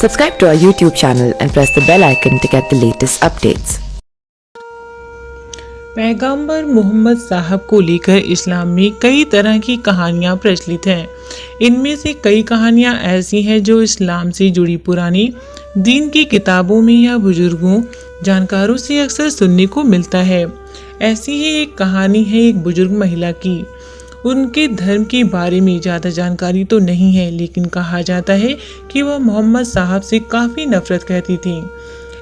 Subscribe to our YouTube channel and press the bell icon to get the latest updates. पैगंबर मोहम्मद साहब को लेकर इस्लाम में कई तरह की कहानियाँ प्रचलित हैं। इनमें से कई कहानियाँ ऐसी हैं जो इस्लाम से जुड़ी पुरानी दीन की किताबों में या बुजुर्गों जानकारों से अक्सर सुनने को मिलता है। ऐसी ही एक कहानी है एक बुजुर्ग महिला की। उनके धर्म के बारे में ज़्यादा जानकारी तो नहीं है, लेकिन कहा जाता है कि वह मोहम्मद साहब से काफ़ी नफरत करती थी।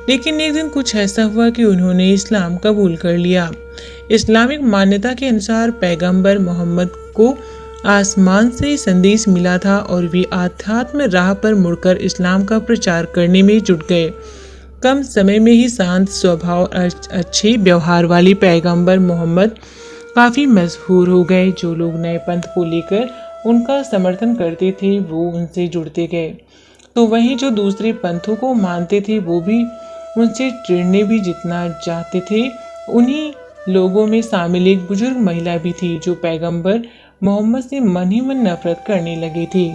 लेकिन एक दिन कुछ ऐसा हुआ कि उन्होंने इस्लाम कबूल कर लिया। इस्लामिक मान्यता के अनुसार पैगंबर मोहम्मद को आसमान से संदेश मिला था और वे आध्यात्म राह पर मुड़कर इस्लाम का प्रचार करने में जुट गए। कम समय में ही शांत स्वभाव और अच्छे व्यवहार वाले पैगंबर मोहम्मद काफ़ी मशहूर हो गए। जो लोग नए पंथ को लेकर उनका समर्थन करते थे वो उनसे जुड़ते गए, तो वहीं जो दूसरे पंथों को मानते थे वो भी उनसे चिढ़ने भी जितना चाहते थे। उन्हीं लोगों में शामिल एक बुजुर्ग महिला भी थी जो पैगंबर मोहम्मद से मन ही मन नफरत करने लगी थी।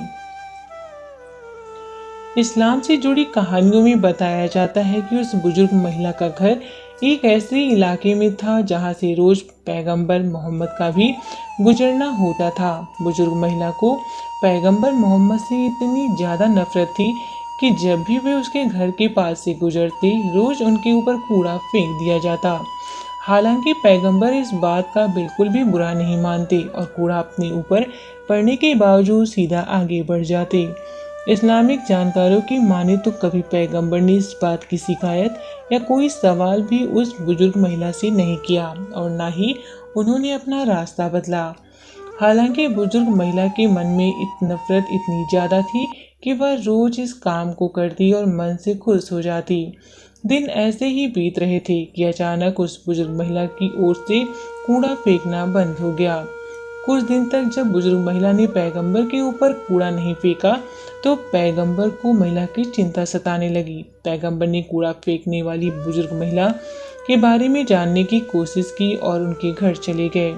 इस्लाम से जुड़ी कहानियों में बताया जाता है कि उस बुजुर्ग महिला का घर एक ऐसे इलाके में था जहां से रोज पैगंबर मोहम्मद का भी गुजरना होता था। बुजुर्ग महिला को पैगंबर मोहम्मद से इतनी ज़्यादा नफरत थी कि जब भी वे उसके घर के पास से गुजरते रोज उनके ऊपर कूड़ा फेंक दिया जाता। हालांकि पैगंबर इस बात का बिल्कुल भी बुरा नहीं मानते और कूड़ा अपने ऊपर पड़ने के बावजूद सीधा आगे बढ़ जाते। इस्लामिक जानकारों की माने तो कभी पैगंबर ने इस बात की शिकायत या कोई सवाल भी उस बुजुर्ग महिला से नहीं किया और ना ही उन्होंने अपना रास्ता बदला। हालांकि बुजुर्ग महिला के मन में नफरत इतनी ज़्यादा थी कि वह रोज इस काम को करती और मन से खुश हो जाती। दिन ऐसे ही बीत रहे थे कि अचानक उस बुजुर्ग महिला की ओर से कूड़ा फेंकना बंद हो गया। कुछ दिन तक जब बुजुर्ग महिला ने पैगंबर के ऊपर कूड़ा नहीं फेंका तो पैगंबर को महिला की चिंता सताने लगी। पैगंबर ने कूड़ा फेंकने वाली बुजुर्ग महिला के बारे में जानने की कोशिश की और उनके घर चले गए।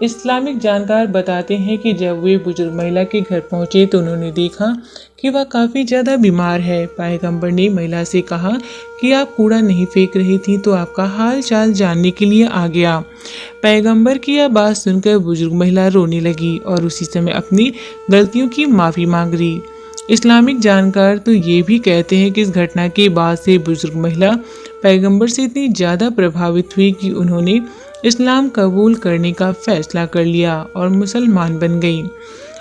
इस्लामिक जानकार बताते हैं कि जब वे बुजुर्ग महिला के घर पहुंचे तो उन्होंने देखा कि वह काफ़ी ज़्यादा बीमार है। पैगंबर ने महिला से कहा कि आप कूड़ा नहीं फेंक रही थी तो आपका हाल चाल जानने के लिए आ गया। पैगंबर की यह बात सुनकर बुजुर्ग महिला रोने लगी और उसी समय अपनी गलतियों की माफ़ी मांग रही। इस्लामिक जानकार तो ये भी कहते हैं कि इस घटना के बाद से बुजुर्ग महिला पैगंबर से इतनी ज़्यादा प्रभावित हुई कि उन्होंने इस्लाम कबूल करने का फैसला कर लिया और मुसलमान बन गई।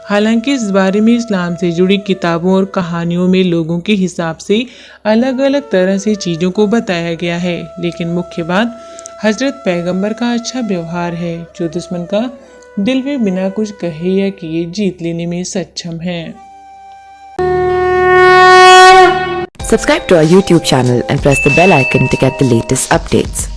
हालांकि इस बारे में इस्लाम से जुड़ी किताबों और कहानियों में लोगों के हिसाब से अलग अलग तरह से चीज़ों को बताया गया है, लेकिन मुख्य बात हजरत पैगंबर का अच्छा व्यवहार है जो दुश्मन का दिल में बिना कुछ कहे या किए जीत लेने में सक्षम है। Subscribe to our YouTube channel and press the bell icon to get the latest updates.